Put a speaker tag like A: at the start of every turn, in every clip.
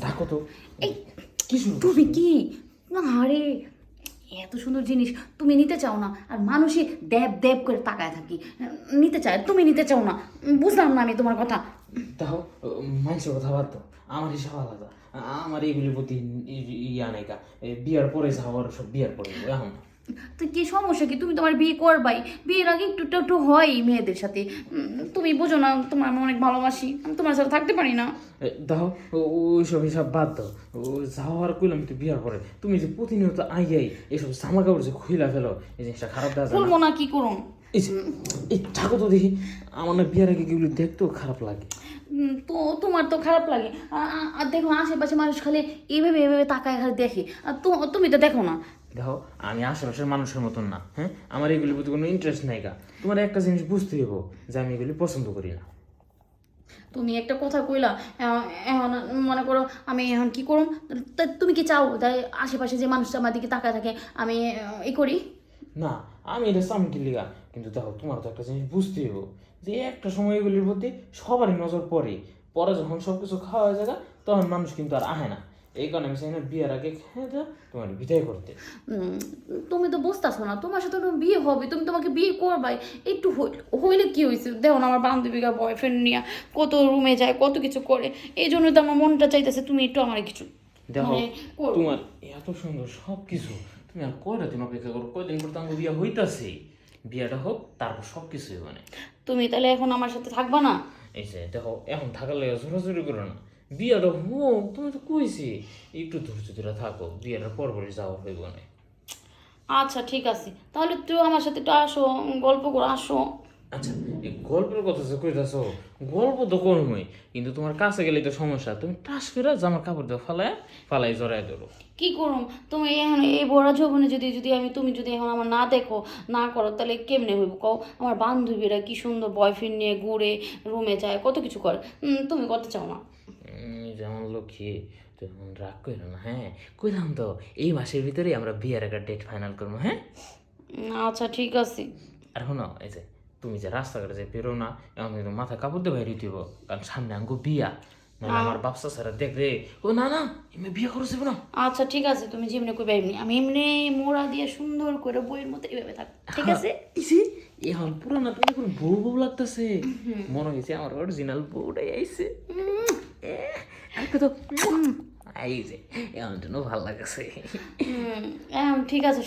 A: ঢাকো তো।
B: এই
A: কি শুরু
B: তুমি কি না আরে এত সুন্দর জিনিস তুমি নিতে চাও না আর মানুষই দেব দেব করে তাকায় থাকি নিতে চায় তুমি নিতে চাও না বুঝলাম না আমি তোমার কথা
A: দেখো, মানুষের কথা বাদ দাও, আমার হিসাব আলাদা। আমার এইগুলির প্রতি ইয়া নাই কা। বিয়ার পরে যাওয়ার সব বিয়ার পরে এখন না।
B: তো কি সমস্যা কি তুমি তোমার বিয়ে করবাই বিয়ের আগে একটু একটু হয় মেয়েদের সাথে তুমি বোঝো না তোমার আমি অনেক ভালোবাসি আমি তোমার সাথে থাকতে পারি না
A: দেখো, ওইসব হিসাব বাদ দাও। ও যাওয়ার কইলাম তো বিয়ার পরে তুমি যে প্রতিনিয়ত আইয়াই এসব জামা কাপড় যে খুইলা ফেলো, এই জিনিসটা খারাপ দেওয়া যায়
B: বলবো
A: না।
B: না কি করুন
A: এই থাকো তো দেখি, আমার না বিয়ার আগে এগুলি দেখতেও খারাপ লাগে।
B: তো তোমার তো খারাপ লাগে আর দেখো আশেপাশে মানুষ খালি এইভাবে এইভাবে তাকায় খালি দেখে আর তুমি তো দেখো না
A: দেখো, আমি আশেপাশের মানুষের মতন না। হ্যাঁ, আমার এগুলির প্রতি কোনো ইন্টারেস্ট নাই গা। তোমার একটা জিনিস বুঝতে হইব যে আমি এগুলি পছন্দ করি না।
B: তুমি একটা কথা কইলা এখন মনে করো আমি এখন কি করুম তা তুমি কি চাও তাই আশেপাশে যে মানুষটা আমার দিকে তাকায় থাকে আমি ই করি
A: না, আমি এটা সামনে লিগা, কিন্তু দেখো তোমার তো একটা জিনিস বুঝতে হইব যে একটা সময় এগুলির প্রতি সবারই নজর পড়ে। পরে যখন সব কিছু খাওয়া হয়ে যায় তখন মানুষ কিন্তু আর আহে না। এই কারণে আমি চাই না বিয়ের আগে খেয়ে যা তোমার বিদায় করতে।
B: তুমি তো বুঝতেছো না তোমার সাথে তো বিয়ে হবে তুমি তোমাকে বিয়ে করবাই একটু হইলে কি হয়েছে দেখো না আমার বান্ধবীরা বয়ফ্রেন্ড নিয়ে কত রুমে যায় কত কিছু করে এই জন্যই তো আমার মনটা চাইতেছে তুমি একটু আমার কিছু
A: দেখো,
B: মানে করো।
A: তোমার এত সুন্দর সব কিছু, তুমি আর কয়টা দিন অপেক্ষা করো? কয়দিন পর তো আমার বিয়ে হইতাছে। বিয়েটা হোক, তারপর সব কিছুই মানে।
B: তুমি তাহলে এখন আমার সাথে থাকবা না
A: এই যে দেখো, এখন থাকার লেগে জোরাজোরি করো না। বিয়েটা হোক, তুমি তো কইছি একটু ধৈর্য ধরে থাকো, বিয়েটার পরপরই যাওয়া হইব না।
B: আচ্ছা ঠিক আছে তাহলে তুই আমার সাথে একটু আসো গল্প করে আসো
A: আচ্ছা, এই গল্পের কথা যে কইতাছ, গল্প তো করমই, কিন্তু তোমার কাছে গেলেই তো সমস্যা। তুমি টাস করে জামার কাপড় দিয়ে ফালাই জড়াই ধরো।
B: কি করুম তুমি এখন এই বড় যৌবনে যদি যদি আমি তুমি যদি এখন আমার না দেখো না করো তাহলে কেমনে হইব কও আমার বান্ধবীরা কি সুন্দর বয়ফ্রেন্ড নিয়ে ঘুরে রুমে যায় কত কিছু করে তুমি করতে চাও না
A: যেমন লক্ষ্মী, তেমন রাগ করো না। হ্যাঁ, কইলাম তো এই মাসের ভিতরেই আমরা বিয়ের একটা ডেট ফাইনাল করবো। হ্যাঁ,
B: আচ্ছা ঠিক আছে
A: আর শোনো, এই যে তুমি যে রাস্তাঘাটে যে বেরো না, এখন কিন্তু মাথা কাপড় দিয়ে বাইরে দিব, কারণ সামনে আঙ্গু বিয়া। নাহলে আমার বাপসা স্যারা দেখবে, ও না না এমনি বিয়ে করেছে না।
B: আচ্ছা ঠিক আছে তুমি যেমনি কইবা এমনি আমি এমনি মোড়া দিয়ে সুন্দর করে বইয়ের মতো এইভাবে থাক ঠিক আছে
A: ইসি, এখন পুরানা তুমি এখন বউ বউ লাগতেছে, মনে হয়েছে আমার অরিজিনাল বউটাই আইছে। আর কত এই যে এমন জন্য ভালো লাগছে।
B: এখন ঠিক আছে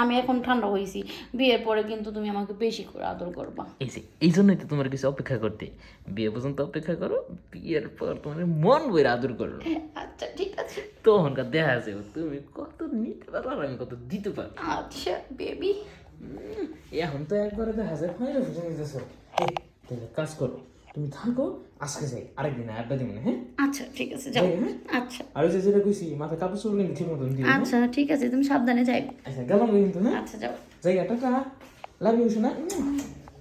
B: আমি এখন ঠান্ডা হয়েছি বিয়ের পরে কিন্তু তুমি আমাকে বেশি করে আদর করবা
A: এই যে এই জন্যই তো তোমার কিছু অপেক্ষা করতে, বিয়ে পর্যন্ত অপেক্ষা করো, বিয়ের পর তোমার মন বইরা আদর করো।
B: আচ্ছা ঠিক আছে
A: তখনকার দেখা যাবে তুমি কত নিতে পারো আর আমি কত দিতে পারো।
B: আচ্ছা বেবি
A: এখন তো একবারে দেখা যায় ফাইনাল বুঝে নিতেছো। কাজ করো, তুমি থাকো, আজকে যাই, আরেকদিন আড্ডা দিব না। হ্যাঁ
B: আচ্ছা ঠিক আছে যাও
A: হ্যাঁ?
B: আচ্ছা
A: আর ওই যে যেটা কইছি মাথা কাপড় চোপড় কিন্তু ঠিক মতন দিও।
B: আচ্ছা ঠিক আছে তুমি সাবধানে যাই
A: আচ্ছা গেলাম কিন্তু। হ্যাঁ
B: আচ্ছা যাও
A: যাই, টাটা, লাভ ইউ শোনা।